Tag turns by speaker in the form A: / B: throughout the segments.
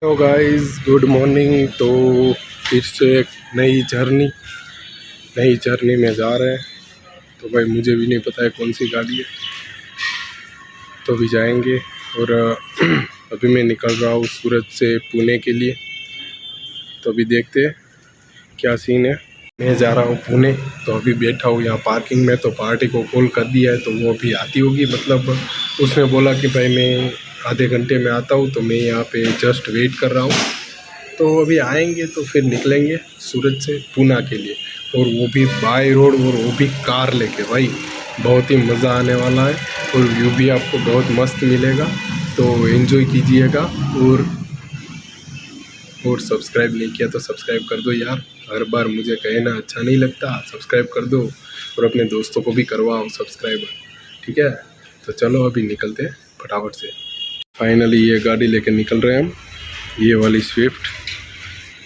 A: Hello guys, good morning. तो फिर से एक नई जर्नी में जा रहे हैं। तो भाई मुझे भी नहीं पता है कौन सी गाड़ी है, तो अभी जाएंगे। और अभी मैं निकल रहा हूँ सूरत से पुणे के लिए। तो अभी देखते हैं क्या सीन है। मैं जा रहा हूँ पुणे, तो अभी बैठा हूँ यहाँ पार्किंग में। तो पार्टी को कॉल कर दिया है, तो वो अभी आती होगी। मतलब उसने बोला कि भाई मैं आधे घंटे में आता हूँ, तो मैं यहाँ पे जस्ट वेट कर रहा हूँ। तो अभी आएंगे तो फिर निकलेंगे सूरत से पूना के लिए, और वो भी बाय रोड, और वो भी कार लेके। भाई बहुत ही मज़ा आने वाला है, और व्यू भी आपको बहुत मस्त मिलेगा। तो एंजॉय कीजिएगा। और सब्सक्राइब नहीं किया तो सब्सक्राइब कर दो यार। हर बार मुझे कहना अच्छा नहीं लगता, सब्सक्राइब कर दो, और अपने दोस्तों को भी करवाओ सब्सक्राइब, ठीक है। तो चलो अभी निकलते हैं फटाफट से। फाइनली ये गाड़ी लेके निकल रहे हैं हम, ये वाली स्विफ्ट,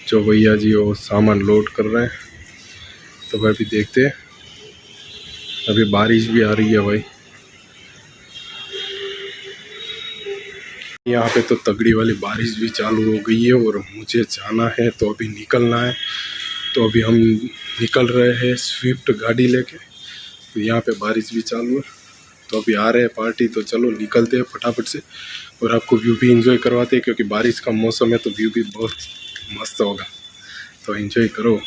A: जो भैया जी वो सामान लोड कर रहे हैं। तो भाई अभी देखते हैं। अभी बारिश भी आ रही है भाई, यहाँ पे तो तगड़ी वाली बारिश भी चालू हो गई है। और मुझे जाना है, तो अभी निकलना है। तो अभी हम निकल रहे हैं स्विफ्ट गाड़ी लेके। तो यहाँ पे बारिश भी चालू है, तो अभी आ रहे हैं पार्टी। तो चलो निकलते हैं फटाफट से, और आपको व्यू भी इंजॉय करवाते हैं, क्योंकि बारिश का मौसम है तो व्यू भी बहुत मस्त होगा। तो एंजॉय करो।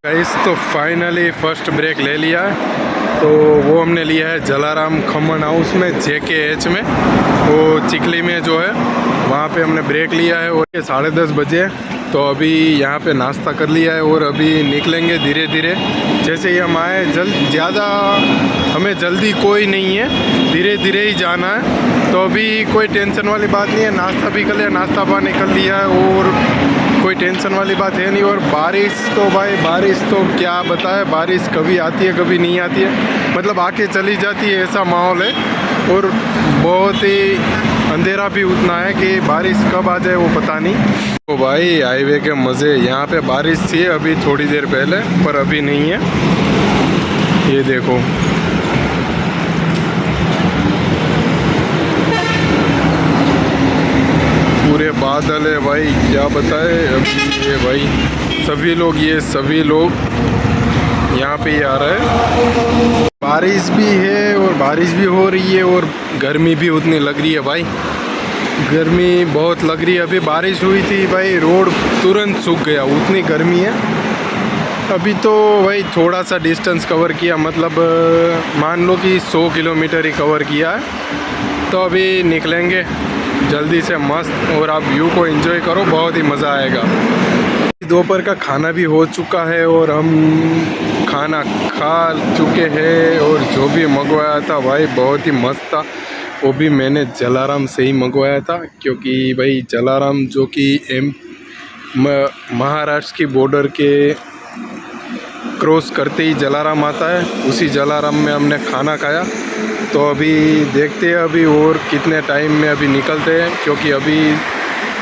A: गाइस तो फाइनली फर्स्ट ब्रेक ले लिया है। तो वो हमने लिया है जलाराम खमन हाउस में, JKH में, वो चिखली में जो है, वहाँ पे हमने ब्रेक लिया है। और ये 10:30 बजे। तो अभी यहाँ पे नाश्ता कर लिया है, और अभी निकलेंगे धीरे धीरे। जैसे ही हम आए, ज़्यादा हमें जल्दी कोई नहीं है, धीरे धीरे ही जाना है। तो अभी कोई टेंशन वाली बात नहीं है, नाश्ता भी कर लिया, नाश्ता पानी कर लिया है, और कोई टेंशन वाली बात है नहीं। और बारिश तो भाई, बारिश तो क्या बताए, बारिश कभी आती है कभी नहीं आती है, मतलब आके चली जाती है, ऐसा माहौल है। और बहुत ही अंधेरा भी उतना है कि बारिश कब आ जाए वो पता नहीं। तो भाई हाईवे के मज़े, यहाँ पे बारिश थी अभी थोड़ी देर पहले, पर अभी नहीं है। ये देखो, पूरे बादल है भाई, क्या बताए। अभी ये भाई सभी लोग यहाँ पे ही आ रहे हैं। बारिश भी है, और बारिश भी हो रही है, और गर्मी भी उतनी लग रही है भाई, गर्मी बहुत लग रही है। अभी बारिश हुई थी भाई, रोड तुरंत सूख गया, उतनी गर्मी है। अभी तो भाई थोड़ा सा डिस्टेंस कवर किया, मतलब मान लो कि 100 किलोमीटर ही कवर किया है। तो अभी निकलेंगे जल्दी से मस्त, और आप व्यू को एंजॉय करो, बहुत ही मज़ा आएगा। दोपहर का खाना भी हो चुका है, और हम खाना खा चुके हैं। और जो भी मंगवाया था भाई बहुत ही मस्त था, वो भी मैंने जलाराम से ही मंगवाया था। क्योंकि भाई जलाराम जो कि महाराष्ट्र की बॉर्डर के क्रॉस करते ही जलाराम आता है, उसी जलाराम में हमने खाना खाया। तो अभी देखते हैं अभी और कितने टाइम में अभी निकलते हैं, क्योंकि अभी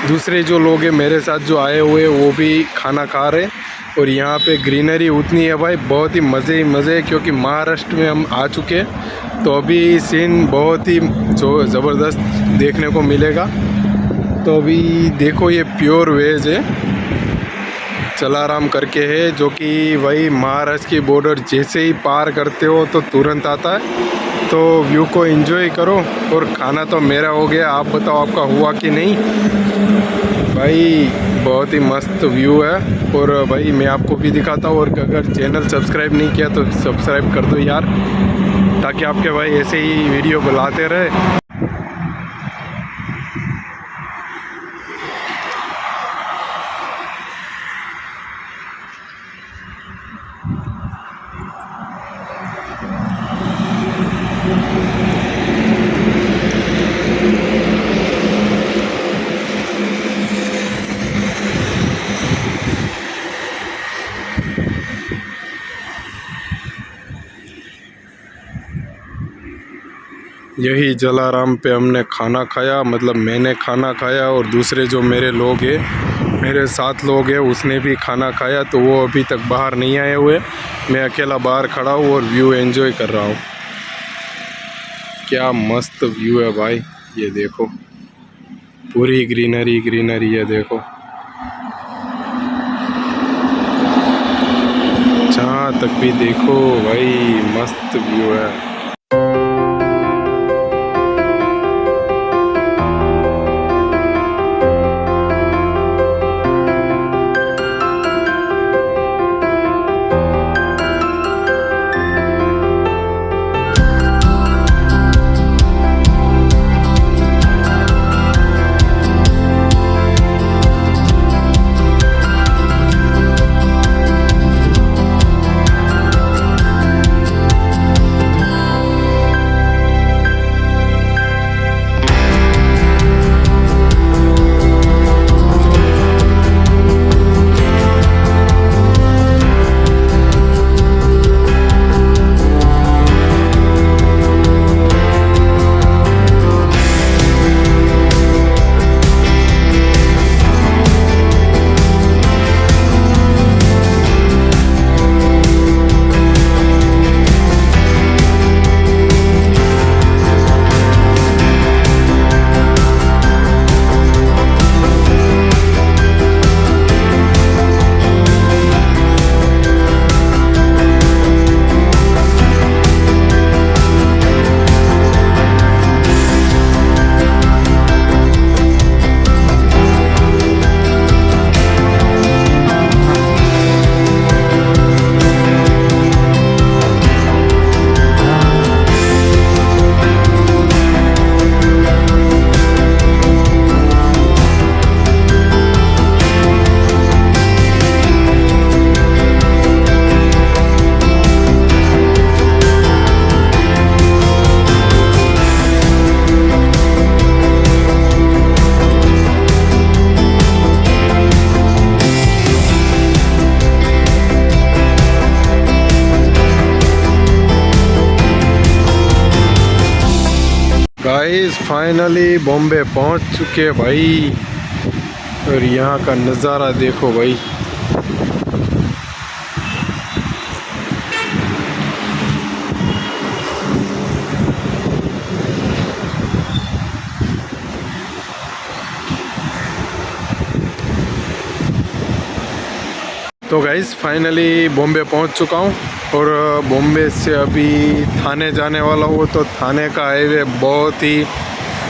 A: दूसरे जो लोग हैं मेरे साथ जो आए हुए वो भी खाना खा रहे हैं। और यहाँ पे ग्रीनरी उतनी है भाई, बहुत ही मज़े ही मज़े, क्योंकि महाराष्ट्र में हम आ चुके हैं। तो अभी सीन बहुत ही जो ज़बरदस्त देखने को मिलेगा। तो अभी देखो, ये प्योर वेज है, जलाराम करके है, जो कि वही महाराष्ट्र की बॉर्डर जैसे ही पार करते हो तो तुरंत आता है। तो व्यू को एंजॉय करो। और खाना तो मेरा हो गया, आप बताओ आपका हुआ कि नहीं। भाई बहुत ही मस्त व्यू है, और भाई मैं आपको भी दिखाता हूँ। और अगर चैनल सब्सक्राइब नहीं किया तो सब्सक्राइब कर दो यार, ताकि आपके भाई ऐसे ही वीडियो बनाते रहे। यही जलाराम पे हमने खाना खाया, मतलब मैंने खाना खाया और दूसरे जो मेरे लोग हैं, मेरे साथ लोग हैं, उसने भी खाना खाया। तो वो अभी तक बाहर नहीं आए हुए, मैं अकेला बाहर खड़ा हूँ और व्यू एंजॉय कर रहा हूँ। क्या मस्त व्यू है भाई, ये देखो पूरी ग्रीनरी ग्रीनरी है, देखो जहाँ तक भी देखो भाई मस्त व्यू है। गाइस फाइनली बॉम्बे पहुंच चुके भाई, और यहाँ का नज़ारा देखो भाई। तो गाइस फाइनली बॉम्बे पहुंच चुका हूं, और बॉम्बे से अभी थाने जाने वाला हूँ। तो थाने का हाईवे बहुत ही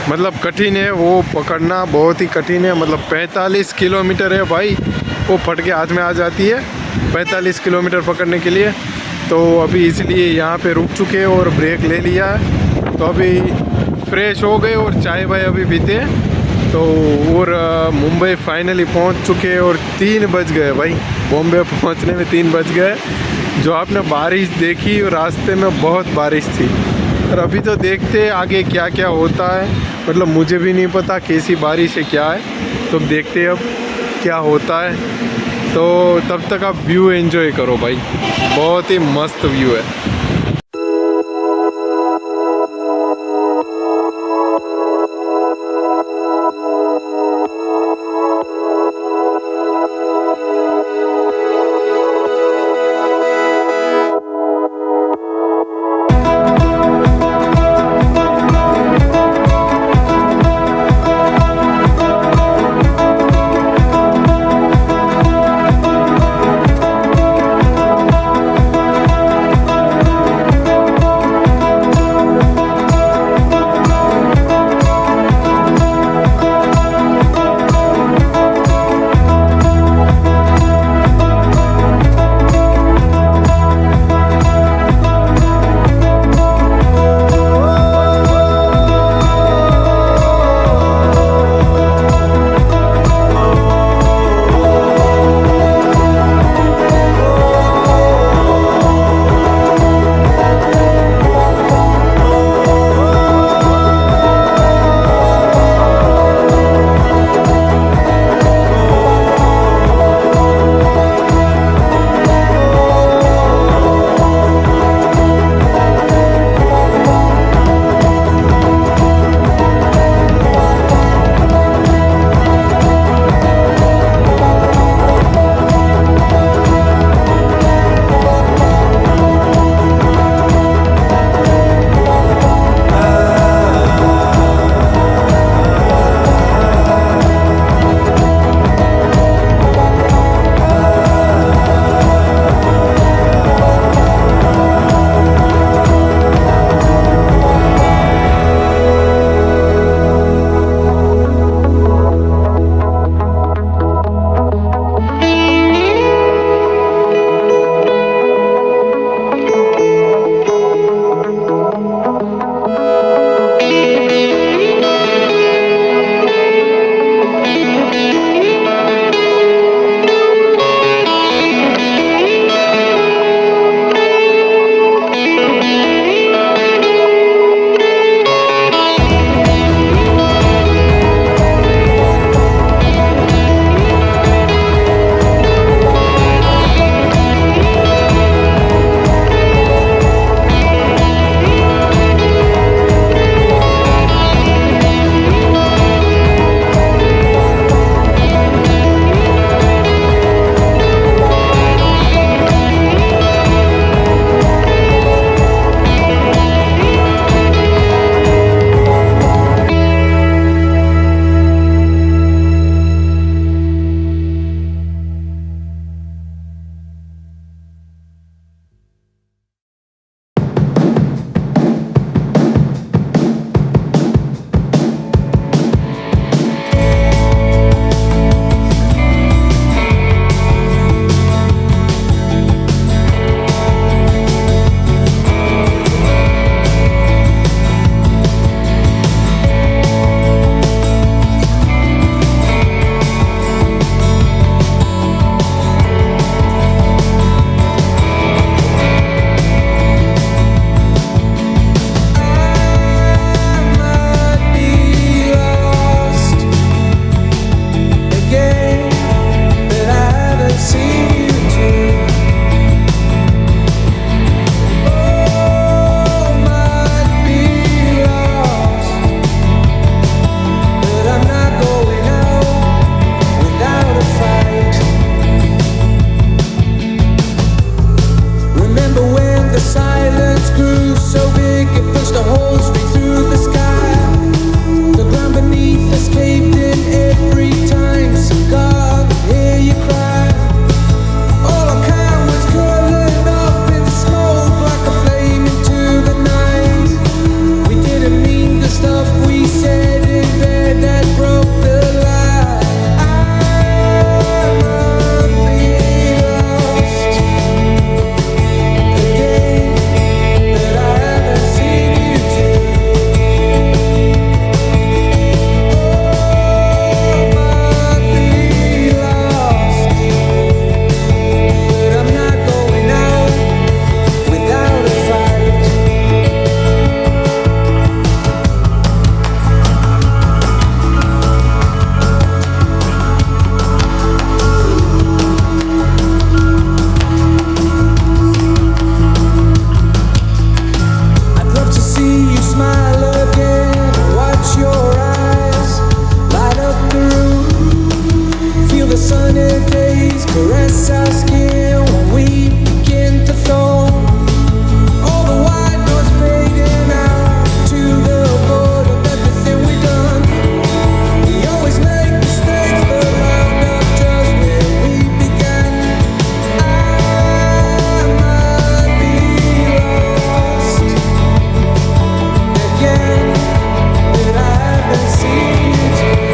A: मतलब कठिन है, वो पकड़ना बहुत ही कठिन है। मतलब 45 किलोमीटर है भाई, वो फट के हाथ में आ जाती है 45 किलोमीटर पकड़ने के लिए। तो अभी इसलिए यहाँ पे रुक चुके हैं और ब्रेक ले लिया है। तो अभी फ्रेश हो गए और चाय भाई अभी पीते हैं। तो और मुंबई फाइनली पहुँच चुके हैं और 3 बज गए भाई, बॉम्बे पहुँचने में 3 बज गए। जो आपने बारिश देखी, और रास्ते में बहुत बारिश थी। और अभी तो देखते आगे क्या क्या होता है, मतलब मुझे भी नहीं पता कैसी बारिश है क्या है। तो देखते हैं अब क्या होता है। तो तब तक आप व्यू एंजॉय करो भाई, बहुत ही मस्त व्यू है।
B: caress our skin when we begin to fall. All the white noise fading out to the void of everything we've done. We always make mistakes, but round up just where we began. I might be lost again, but I haven't seen you today.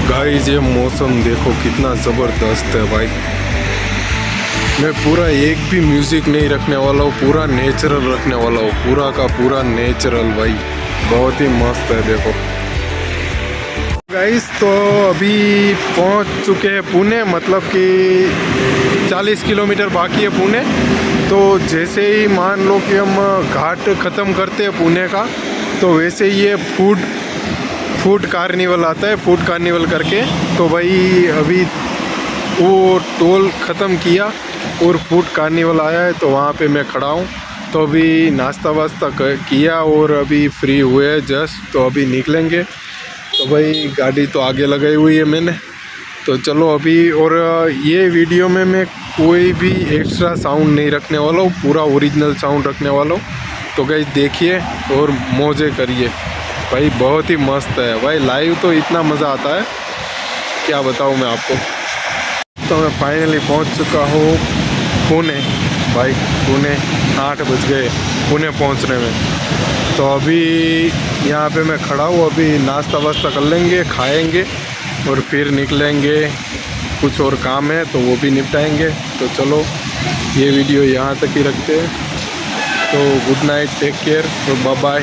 A: Guys ये मौसम देखो कितना ज़बरदस्त है भाई। मैं पूरा एक भी म्यूज़िक नहीं रखने वाला हूँ, पूरा नेचुरल रखने वाला हूँ, पूरा का पूरा नेचुरल भाई, बहुत ही मस्त है देखो। गाइस तो अभी पहुँच चुके हैं पुणे, मतलब कि 40 किलोमीटर बाकी है पुणे। तो जैसे ही मान लो कि हम घाट ख़त्म करते हैं पुणे का, तो वैसे ही ये फूड कार्निवल आता है, फूड कार्निवल करके। तो भाई अभी वो टोल ख़त्म किया और फूड कार्निवल आया है, तो वहाँ पे मैं खड़ा हूँ। तो अभी नाश्ता वास्ता किया और अभी फ्री हुए जस्ट, तो अभी निकलेंगे। तो भाई गाड़ी तो आगे लगाई हुई है मैंने, तो चलो अभी। और ये वीडियो में मैं कोई भी एक्स्ट्रा साउंड नहीं रखने वाला हूँ, पूरा ओरिजिनल साउंड रखने वाला हूँ। तो गाइस देखिए और मौजे करिए भाई, बहुत ही मस्त है भाई। लाइव तो इतना मज़ा आता है, क्या बताऊँ मैं आपको। तो मैं फाइनली पहुंच चुका हूँ पुणे भाई। पुणे 8 बज गए पुणे पहुंचने में। तो अभी यहाँ पे मैं खड़ा हूँ, अभी नाश्ता वास्ता कर लेंगे, खाएंगे और फिर निकलेंगे। कुछ और काम है तो वो भी निपटाएंगे। तो चलो ये वीडियो यहाँ तक ही रखते हैं। तो गुड नाइट, टेक केयर और बाय बाय।